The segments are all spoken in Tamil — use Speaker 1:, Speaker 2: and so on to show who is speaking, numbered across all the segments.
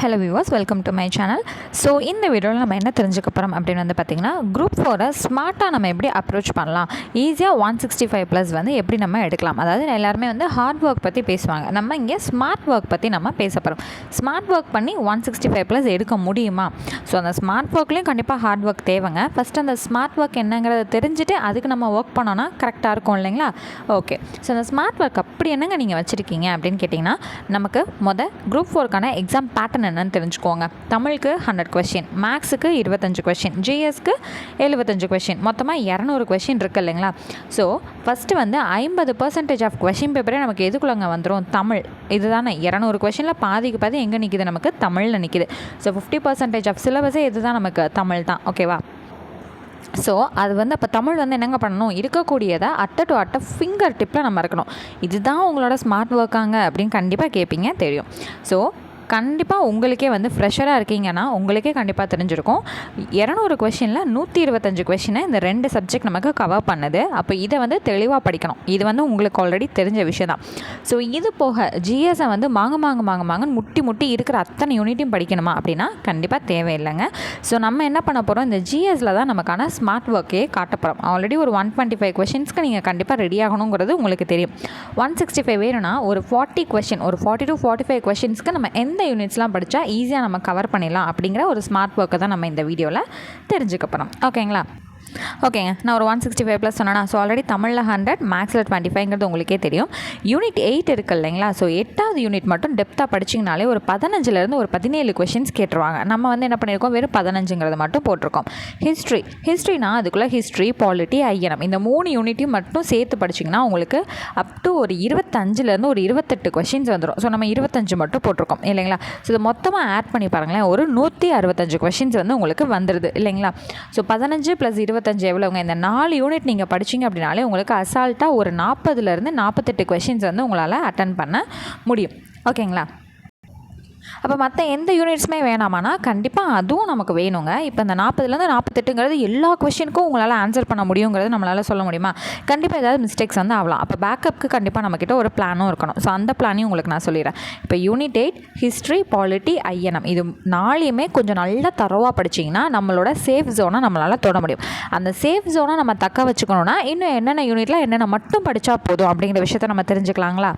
Speaker 1: Hello viewers, welcome to my channel. So இந்த வீடியோவில் நம்ம என்ன தெரிஞ்சுக்க போகிறோம் அப்படின்னு வந்து பார்த்திங்கன்னா, குரூப் 4 ஸ்மார்ட்டாக நம்ம எப்படி அப்ரோச் பண்ணலாம், ஈஸியாக 165+ வந்து எப்படி நம்ம எடுக்கலாம். அதாவது எல்லாருமே வந்து ஹார்ட் ஒர்க் பற்றி பேசுவாங்க, நம்ம இங்கே ஸ்மார்ட் ஒர்க் பற்றி நம்ம பேச போகிறோம். ஸ்மார்ட் ஒர்க் பண்ணி 165+ எடுக்க முடியுமா? ஸோ அந்த ஸ்மார்ட் ஒர்க்லேயும் கண்டிப்பாக ஹார்ட் ஒர்க் தேவைங்க. ஃபஸ்ட்டு அந்த ஸ்மார்ட் ஒர்க் என்னங்கிறத தெரிஞ்சுட்டு அதுக்கு நம்ம ஒர்க் பண்ணோன்னா கரெக்டாக இருக்கும் இல்லைங்களா? ஓகே, ஸோ அந்த ஸ்மார்ட் ஒர்க் அப்படி என்னங்க நீங்கள் வச்சுருக்கீங்க அப்படின்னு கேட்டிங்கன்னா, நமக்கு குரூப் 4க்கான எக்ஸாம் பேட்டர்ன் என்னன்னு தெரிஞ்சுக்கோங்க. தமிழுக்கு 100 கொஸ்டின், மேக்ஸுக்கு 25 கொஸ்டின், ஜிஎஸ்க்கு 75 கொஸ்டின், மொத்தமாக 200 கொஸ்டின் இருக்குது இல்லைங்களா? ஸோ ஃபஸ்ட்டு வந்து 50% ஆஃப் கொஸ்டின் பேப்பரே நமக்கு எதுக்குள்ளங்க வந்துடும்? தமிழ். இதுதானே 200 கொஸ்டினில் பாதிக்கு பாதி எங்கே நிற்கிது? நமக்கு தமிழில் நிற்கிது. ஸோ 50% ஆஃப் சிலபஸே இதுதான், நமக்கு தமிழ் தான். ஓகேவா? ஸோ அது வந்து அப்போ தமிழ் வந்து என்னங்க பண்ணணும், இருக்கக்கூடியதை அட்ட ஃபிங்கர் டிப்பில் நம்ம இருக்கணும். இதுதான் உங்களோட ஸ்மார்ட் ஒர்க்காங்க அப்படின்னு கண்டிப்பாக கேட்பீங்க, தெரியும். ஸோ கண்டிப்பாக உங்களுக்கே வந்து ஃப்ரெஷராக இருக்கீங்கன்னா உங்களுக்கே கண்டிப்பாக தெரிஞ்சிருக்கும். 200 கொஷினில் 125 கொஷினை இந்த 2 சப்ஜெக்ட் நமக்கு கவர் பண்ணுது. அப்போ இதை வந்து தெளிவாக படிக்கணும். இது வந்து உங்களுக்கு ஆல்ரெடி தெரிஞ்ச விஷயம் தான். ஸோ இது போக ஜிஎஸை வந்து மாங்கன்னு முட்டி இருக்கிற அத்தனை யூனிட்டையும் படிக்கணுமா அப்படின்னா கண்டிப்பாக தேவையில்லைங்க. ஸோ நம்ம என்ன பண்ண போகிறோம், இந்த ஜிஎஸில் தான் நமக்கான ஸ்மார்ட் ஒர்க்கே காட்ட போகிறோம். ஆல்ரெடி ஒரு 125 கொஷின்ஸ்க்கு நீங்கள் கண்டிப்பாக ரெடி ஆகணுங்கிறது உங்களுக்கு தெரியும். 165 வேணும்னா ஒரு 40 கொஷின், ஒரு 40 to 45 கொஷின்ஸ்க்கு நம்ம எந்த யூனிட்ஸ்லாம் படித்தா ஈஸியாக நம்ம கவர் பண்ணிடலாம் அப்படிங்கிற ஒரு ஸ்மார்ட் ஒர்க்கை தான் நம்ம இந்த வீடியோவில் தெரிஞ்சுக்க போகிறோம். ஓகேங்களா? ஓகேங்க, நான் ஒரு 165+ சொன்னேன்னா, ஸோ ஆல்ரெடி தமிழில் 100, மேக்ஸில் 25ங்கிறது உங்களுக்கே தெரியும். யூனிட் 8 இருக்குது இல்லைங்களா? ஸோ 8வது யூனிட் மட்டும் டெப்த்தாக படிச்சிங்கனாலே ஒரு 15லேருந்து ஒரு 17 கொஷின்ஸ் கேட்டுருவாங்க. நம்ம வந்து என்ன பண்ணியிருக்கோம், வெறும் 15ங்கிறது மட்டும் போட்டிருக்கோம். ஹிஸ்ட்ரினா அதுக்குள்ளே ஹிஸ்ட்ரி, பாலிட்டி, ஐஎன்எம் இந்த 3 யூனிட்டையும் மட்டும் சேர்த்து படிச்சிங்கன்னா உங்களுக்கு அப் டு ஒரு 25லேருந்து ஒரு 28 கொஷின்ஸ் வந்துடும். ஸோ நம்ம 25 மட்டும் போட்டிருக்கோம் இல்லைங்களா? ஸோ இது மொத்தமாக ஆட் பண்ணி பாருங்களேன், ஒரு 165 கொஷின்ஸ் வந்து உங்களுக்கு வந்துடுது இல்லைங்களா? ஸோ 15 + 25 எவ்வளோங்க? இந்த 4 யூனிட் நீங்கள் படிச்சிங்க அப்படின்னாலே உங்களுக்கு அசால்ட்டாக ஒரு 40லேருந்து 48 கொஷின்ஸ் வந்து உங்களால் அட்டன் பண்ண முடியும். ஓகேங்களா? அப்போ மற்ற எந்த யூனிட்ஸுமே வேணாமானா கண்டிப்பாக அதுவும் நமக்கு வேணுங்க. இப்போ இந்த 40லேருந்து 48ங்கிறது எல்லா கொஷினுக்கும் உங்களால் ஆன்சர் பண்ண முடியுங்கிறது நம்மளால் சொல்ல முடியுமா? கண்டிப்பாக ஏதாவது மிஸ்டேக்ஸ் வந்து ஆகலாம். அப்போ பேக்கப்புக்கு கண்டிப்பாக நம்மக்கிட்ட ஒரு பிளானும் இருக்கணும். ஸோ அந்த பிளானையும் உங்களுக்கு நான் சொல்லிடுறேன். இப்போ யூனிட் 8 ஹிஸ்ட்ரி, பாலிட்டி, ஐஎன்எம் இது 4யுமே கொஞ்சம் நல்லா தரோவாக படிச்சிங்கன்னா நம்மளோட சேஃப் ஜோனை நம்மளால் தொட முடியும். அந்த சேஃப் ஜோனை நம்ம தக்க வச்சுக்கணுன்னா இன்னும் என்னென்ன யூனிட்டில் என்னென்ன மட்டும் படித்தா போதும் அப்படிங்கிற விஷயத்த நம்ம தெரிஞ்சுக்கலாங்களா?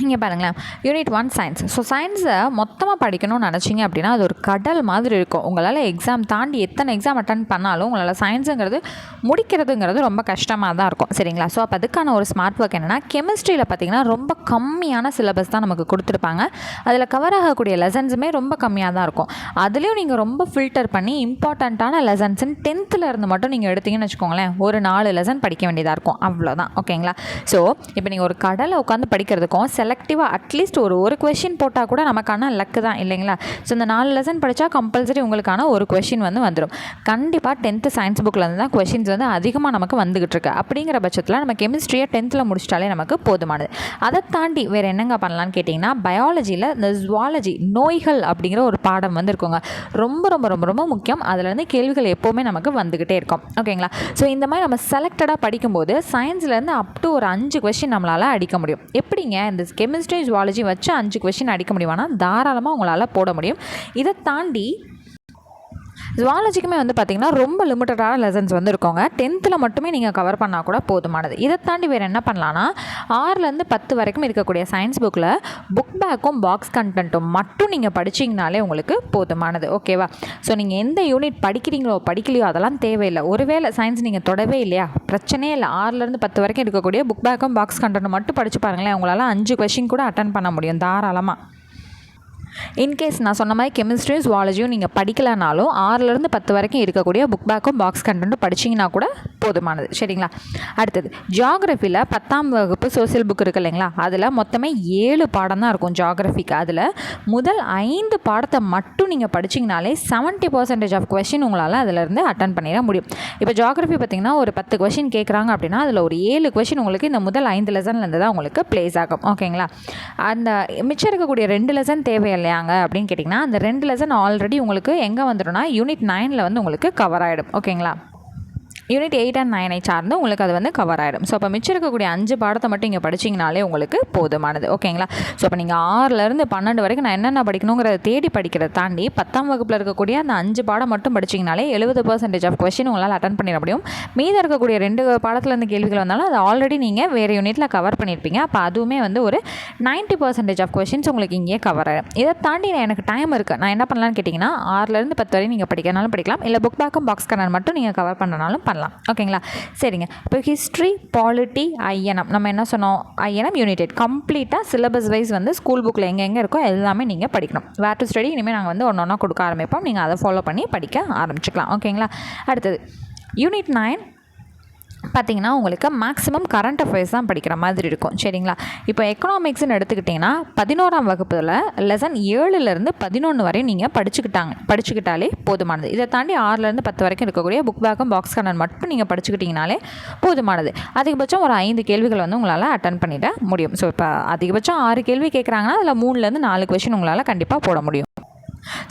Speaker 1: இங்கே பாருங்களேன், யூனிட் 1 சயின்ஸ். ஸோ சயின்ஸை மொத்தமாக படிக்கணும்னு நினச்சிங்க அப்படின்னா அது ஒரு கடல் மாதிரி இருக்கும். உங்களால் எக்ஸாம் தாண்டி எத்தனை எக்ஸாம் அட்டன் பண்ணாலும் உங்களால் சயின்ஸுங்கிறது முடிக்கிறதுங்கிறது ரொம்ப கஷ்டமாக தான் இருக்கும். சரிங்களா? ஸோ அப்போ அதுக்கான ஒரு ஸ்மார்ட் ஒர்க் என்னென்னா, கெமிஸ்ட்ரியில் பார்த்திங்கன்னா ரொம்ப கம்மியான சிலபஸ் தான் நமக்கு கொடுத்துருப்பாங்க. அதில் கவர் ஆகக்கூடிய லெசன்ஸுமே ரொம்ப கம்மியாக தான் இருக்கும். அதுலேயும் நீங்கள் ரொம்ப ஃபில்டர் பண்ணி இம்பார்ட்டண்ட்டான லெசன்ஸுன்னு 10th இருந்து மட்டும் நீங்கள் எடுத்தீங்கன்னு வச்சுக்கோங்களேன், ஒரு 4 லெசன் படிக்க வேண்டியதாக இருக்கும். அவ்வளோதான். ஓகேங்களா? ஸோ இப்போ நீங்கள் ஒரு கடலை உட்காந்து படிக்கிறதுக்கும் செலக்டிவாக அட்லீஸ்ட் ஒரு கொஷின் போட்டால் கூட நமக்கான லக்கு தான் இல்லைங்களா? ஸோ இந்த 4 லெசன் படித்தா கம்பல்சரி உங்களுக்கான ஒரு கொஷின் வந்து வந்துடும். கண்டிப்பாக 10th சயின்ஸ் புக்கில் இருந்து தான் கொஷின்ஸ் வந்து அதிகமாக நமக்கு வந்துகிட்டு இருக்கு. அப்படிங்கிற பட்சத்தில் நம்ம கெமிஸ்ட்ரியை 10th முடிச்சிட்டாலே நமக்கு போதுமானது. அதை தாண்டி வேறு என்னங்க பண்ணலான்னு கேட்டிங்கன்னா, பயாலஜியில் இந்த ஜுவாலஜி நோய்கள் அப்படிங்கிற ஒரு பாடம் வந்து இருக்குங்க. ரொம்ப ரொம்ப ரொம்ப ரொம்ப முக்கியம். அதுலேருந்து கேள்விகள் எப்போவுமே நமக்கு வந்துக்கிட்டே இருக்கும். ஓகேங்களா? ஸோ இந்த மாதிரி நம்ம செலக்டடாக படிக்கும்போது சயின்ஸ்லேருந்து அப் டு ஒரு 5 கொஷின் நம்மளால் அடிக்க முடியும். எப்படிங்க இந்த கெமிஸ்ட்ரி, ஜுவாலஜி வச்சு 5 கொஷின் அடிக்க முடியுமானா தாராளமாக உங்களால் போட முடியும். இதை தாண்டி ஜுவாலஜிக்குமே வந்து பார்த்திங்கன்னா ரொம்ப லிமிட்டடான லெசன்ஸ் வந்து இருக்கோங்க. 10th மட்டுமே நீங்கள் கவர் பண்ணால் கூட போதுமானது. இதை தாண்டி வேறு என்ன பண்ணலான்னா, 6லேருந்து 10 வரைக்கும் இருக்கக்கூடிய சயின்ஸ் புக்கில் புக் பேக்கும் பாக்ஸ் கண்டென்ட்டும் மட்டும் நீங்கள் படிச்சிங்கனாலே உங்களுக்கு போதுமானது. ஓகேவா? ஸோ நீங்கள் எந்த யூனிட் படிக்கலையோ அதெல்லாம் தேவையில்லை. ஒருவேளை சயின்ஸ் நீங்கள் தொடவே இல்லையா, பிரச்சனையே இல்லை. 6லேருந்து 10 வரைக்கும் இருக்கக்கூடிய புக் பேக்கும் பாக்ஸ் கண்டென்ட்டும் மட்டும் படித்து பாருங்களேன், உங்களால் 5 கொஷின் கூட அட்டன் பண்ண முடியும் தாராளமாக. இன்கேஸ் நான் சொன்ன மாதிரி கெமிஸ்ட்ரி, ஜுவாலஜியும் நீங்கள் படிக்கலனாலும் 6லேருந்து 10 வரைக்கும் இருக்கக்கூடிய புக் பேக்கும் பாக்ஸ் கண்டென்ட்டும் படிச்சிங்கன்னா கூட போதுமானது. சரிங்களா? அடுத்தது ஜியாகிரஃபியில் 10ஆம் வகுப்பு சோசியல் புக் இருக்குது இல்லைங்களா? அதில் மொத்தமே 7 பாடம் தான் இருக்கும் ஜியாகிரஃபிக்கு. அதில் முதல் 5 பாடத்தை மட்டும் நீங்கள் படிச்சிங்கனாலே 70% ஆஃப் கொஷின் உங்களால் அதிலேருந்து அட்டன் பண்ணிட முடியும். இப்போ ஜியாகிரஃபி பார்த்திங்கன்னா ஒரு 10 கொஷின் கேட்குறாங்க அப்படின்னா அதில் ஒரு 7 கொஷின் உங்களுக்கு இந்த முதல் 5 லெசன்லேருந்து தான் உங்களுக்கு ப்ளேஸ் ஆகும். ஓகேங்களா? அந்த மிச்சம் இருக்கக்கூடிய 2 லெசன் தேவையில்லையாங்க அப்படின்னு கேட்டிங்கன்னா, அந்த 2 லெசன் ஆல்ரெடி உங்களுக்கு எங்கே வந்துடும்னா யூனிட் 9ல் வந்து உங்களுக்கு கவர் ஆகிடும். ஓகேங்களா? யூனிட் 8 and 9 சார்ந்து உங்களுக்கு அது வந்து கவர் ஆகிடும். ஸோ அப்போ மிச்சம் இருக்கக்கூடிய 5 பாடத்தை மட்டும் இங்கே படிச்சிங்கனாலே உங்களுக்கு போதுமானது. ஓகேங்களா? ஸோ அப்போ நீங்கள் 6லேருந்து 12 வரைக்கும் நான் என்னென்ன படிக்கணுங்கிறத தேடி படிக்கிறத தாண்டி 10ஆம் வகுப்பில் இருக்கக்கூடிய அந்த 5 பாடம் மட்டும் படிச்சிங்கனாலே 70% ஆஃப் கொஸ்டின் உங்களால் அட்டன் பண்ணிட முடியும். மீதி இருக்கக்கூடிய 2 பாடத்துலேருந்து கேள்விகள் வந்தாலும் அது ஆல்ரெடி நீங்கள் வேறு யூனிட்டில் கவர் பண்ணியிருப்பீங்க. அப்போ அதுவுமே வந்து ஒரு 90% ஆஃப் கொஸ்டின்ஸ் உங்களுக்கு இங்கே கவர் ஆகிடும். இதை தாண்டி எனக்கு டைம் இருக்குது, நான் என்ன பண்ணலான்னு கேட்டிங்கன்னா 6லேருந்து 10 வரையும் நீங்கள் படிக்கிறனாலும் படிக்கலாம், இல்லை புக் பேக்கும் பாக்ஸ் கர்னர் மட்டும் நீங்கள் கவர் பண்ணுறனாலும் பண்ணலாம். ஓகேங்களா? சரிங்க. இப்போ ஹிஸ்ட்ரி, பாலிட்டி, ஐஎன்எம் நம்ம என்ன சொன்னோம், ஐஎன்எம் யூனிட் 8 கம்ப்ளீட்டாக சிலபஸ் வைஸ் வந்து ஸ்கூல் புக்கில் எங்கே இருக்கோ எல்லாமே நீங்கள் படிக்கணும். வேர் டு ஸ்டடி இனிமேல் நாங்கள் வந்து ஒன்று கொடுக்க ஆரம்பிப்போம். நீங்கள் அதை ஃபாலோ பண்ணி படிக்க ஆரம்பிச்சுக்கலாம். ஓகேங்களா? அடுத்தது யூனிட் 9 பார்த்திங்கன்னா உங்களுக்கு மேக்ஸிமம் கரண்ட் அஃபேர்ஸ் தான் படிக்கிற மாதிரி இருக்கும். சரிங்களா? இப்போ எக்கனாமிக்ஸ்ன்னு எடுத்துக்கிட்டிங்கன்னா 11ஆம் வகுப்பில் லெசன் 7லேருந்து 11 வரையும் நீங்கள் படிச்சுக்கிட்டாலே போதுமானது. இதை தாண்டி 6லேருந்து 10 வரைக்கும் இருக்கக்கூடிய புக் பேக்கும் பாக்ஸ் கர்னர் மட்டும் நீங்கள் படிச்சுக்கிட்டிங்கனாலே போதுமானது. அதிகபட்சம் ஒரு 5 கேள்விகள் வந்து உங்களால் அட்டன் பண்ணிட முடியும். ஸோ இப்போ அதிகபட்சம் 6 கேள்வி கேட்குறாங்கன்னா அதில் 3லேருந்து 4 கொஸ்டின் உங்களால் கண்டிப்பாக போட முடியும்.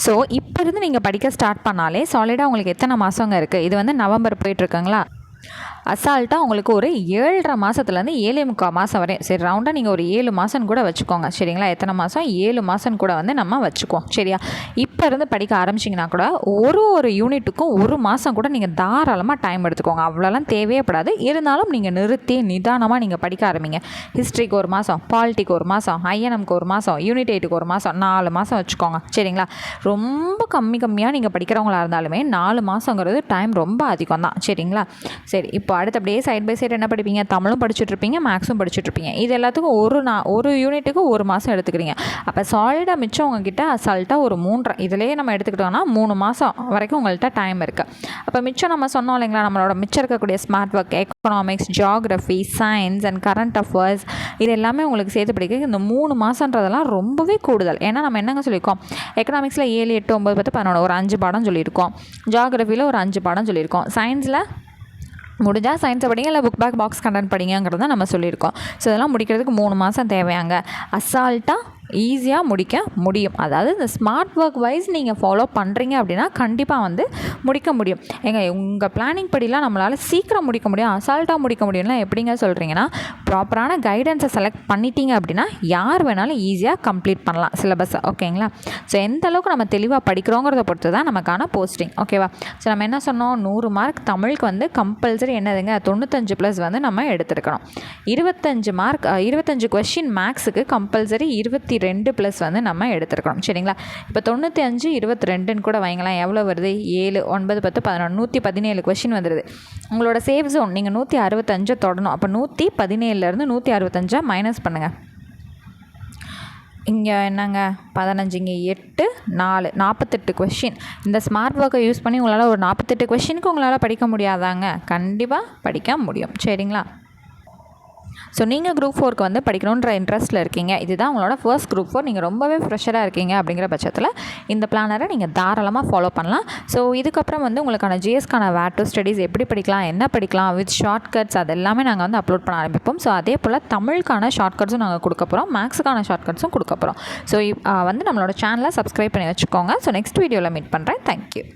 Speaker 1: ஸோ இப்போ இருந்து நீங்கள் படிக்க ஸ்டார்ட் பண்ணாலே சாலிடாக உங்களுக்கு எத்தனை மாதங்க இருக்குது, இது வந்து நவம்பர் போயிட்டுருக்குங்களா, அசால்ட்டாக உங்களுக்கு ஒரு 7.5 மாதத்துலேருந்து 7.25 மாதம் வரையும், சரி ரவுண்டாக நீங்கள் ஒரு 7 மாதம் கூட வச்சுக்கோங்க. சரிங்களா? எத்தனை மாதம், 7 மாதம் கூட வந்து நம்ம வச்சுக்குவோம். சரியா? இப்போ இருந்து படிக்க ஆரம்பிச்சிங்கன்னா கூட ஒரு யூனிட்டுக்கும் 1 மாதம் கூட நீங்கள் தாராளமாக டைம் எடுத்துக்கோங்க. அவ்வளோலாம் தேவையப்படாது. இருந்தாலும் நீங்கள் நிறுத்தி நிதானமாக நீங்கள் படிக்க ஆரம்பிங்க. ஹிஸ்ட்ரிக்கு 1 மாதம், பாலிட்டிக்கு 1 மாதம், ஐஎன்எம்க்கு 1 மாதம், யூனிட் 8க்கு 1 மாதம், 4 மாதம் வச்சுக்கோங்க. சரிங்களா? ரொம்ப கம்மியாக நீங்கள் படிக்கிறவங்களா இருந்தாலுமே 4 மாதங்கிறது டைம் ரொம்ப அதிகம் தான். சரிங்களா? சரி, இப்போ அடுத்து அப்படியே சைட் பை சைடு என்ன படிப்பீங்க, தமிழும் படிச்சுட்ருப்பீங்க, மேக்ஸும் படிச்சுட்ருப்பீங்க. இது எல்லாத்துக்கும் ஒரு யூனிட்டுக்கு 1 மாதம் எடுத்துக்கிறீங்க. அப்போ சாலிடாக மிச்சம் உங்ககிட்ட அசால்ட்டாக ஒரு 3 இதிலேயே நம்ம எடுத்துக்கிட்டோம்னா 3 மாதம் வரைக்கும் உங்கள்கிட்ட டைம் இருக்குது. அப்போ மிச்சம் நம்ம சொன்னோம் இல்லைங்களா, நம்மளோட மிச்சம் இருக்கக்கூடிய smart work, economics, geography, science and current affairs இது எல்லாமே உங்களுக்கு சேர்த்து படிக்க இந்த 3 மாதன்றதெல்லாம் ரொம்பவே கூடுதல். ஏன்னா நம்ம என்னங்க சொல்லியிருக்கோம், எக்கனாமிக்ஸில் 7, 8, 9, 10, 11 ஒரு 5 பாடம் சொல்லியிருக்கோம், ஜியாகிரஃபியில் ஒரு 5 பாடம் சொல்லியிருக்கோம், சயின்ஸில் முடிஞ்சால் சயின்ஸை படிங்க, இல்லை புக் பேக் பாக்ஸ் கண்டென்ட் படிங்கிறத நம்ம சொல்லியிருக்கோம். ஸோ இதெல்லாம் முடிக்கிறதுக்கு 3 மாதம் தேவையாங்க. அசால்ட்டாக ஈஸியாக முடிக்க முடியும். அதாவது இந்த ஸ்மார்ட் ஒர்க் வைஸ் நீங்கள் ஃபாலோ பண்ணுறீங்க அப்படின்னா கண்டிப்பாக வந்து முடிக்க முடியும். உங்கள் பிளானிங் படிலாம் நம்மளால் சீக்கிரம் முடிக்க முடியும், அசால்ட்டாக முடிக்க முடியும்னா எப்படிங்க சொல்கிறீங்கன்னா, ப்ராப்பரான கைடன்ஸை செலக்ட் பண்ணிட்டீங்க அப்படின்னா யார் வேணாலும் ஈஸியாக கம்ப்ளீட் பண்ணலாம் சிலபஸை. ஓகேங்களா? ஸோ எந்த அளவுக்கு நம்ம தெளிவாக படிக்கிறோங்கிறத பொறுத்து தான் நமக்கான போஸ்டிங். ஓகேவா? ஸோ நம்ம என்ன சொன்னோம், 100 மார்க் தமிழுக்கு வந்து கம்பல்சரி என்னதுங்க 95+ வந்து நம்ம எடுத்துருக்கணும். 25 கொஸ்டின் மேக்ஸுக்கு கம்பல்சரி 22+ வந்து நம்ம எடுத்துருக்கணும். சரிங்களா? இப்போ 95, 22ன்னு கூட வைங்களேன், எவ்வளோ வருது, 7, 9, 10, 11, 117 கொஸ்டின் வந்துடுது. உங்களோட சேஃப் ஜோன் நீங்கள் 165 தொடணும். அப்போ 117லேருந்து 165 மைனஸ் பண்ணுங்கள். இங்கே என்னங்க 15, இங்கே 8, 4, 48 கொஸ்டின். இந்த ஸ்மார்ட் ஒர்க்கை யூஸ் பண்ணி உங்களால் ஒரு 48 கொஸ்டினுக்கு உங்களால் படிக்க முடியாதாங்க? கண்டிப்பாக படிக்க முடியும். சரிங்களா? ஸோ நீங்கள் குரூப் 4க்கு வந்து படிக்கணுன்ற இன்ட்ரெஸ்ட்டில் இருக்கீங்க, இதுதான் உங்களோட ஃபர்ஸ்ட் குரூப் 4, நீங்கள் ரொம்பவே ஃப்ரெஷராக இருக்கீங்க அப்படிங்கிற பட்சத்தில் இந்த பிளானரை நீங்கள் தாராளமாக ஃபாலோ பண்ணலாம். ஸோ இதுக்கப்புறம் வந்து உங்களுக்கான ஜிஎஸ்க்கான வேர் டு ஸ்டடீஸ் எப்படி படிக்கலாம், என்ன படிக்கலாம் வித் ஷார்ட்கட்ஸ் அது எல்லாமே நாங்கள் வந்து அப்லோட் பண்ண ஆரம்பிப்போம். ஸோ அதே போல் தமிழுக்கான ஷார்ட்கட்ஸும் நாங்கள் கொடுக்க போகிறோம், மேக்ஸுக்கான ஷார்ட்கட்ஸும் கொடுக்க போகிறோம். ஸோ வந்து நம்மளோட சேனலை சப்ஸ்கிரைப் பண்ணி வச்சுக்கோங்க. ஸோ நெக்ஸ்ட் வீடியோவில் மீட் பண்ணுறேன். தேங்க்யூ.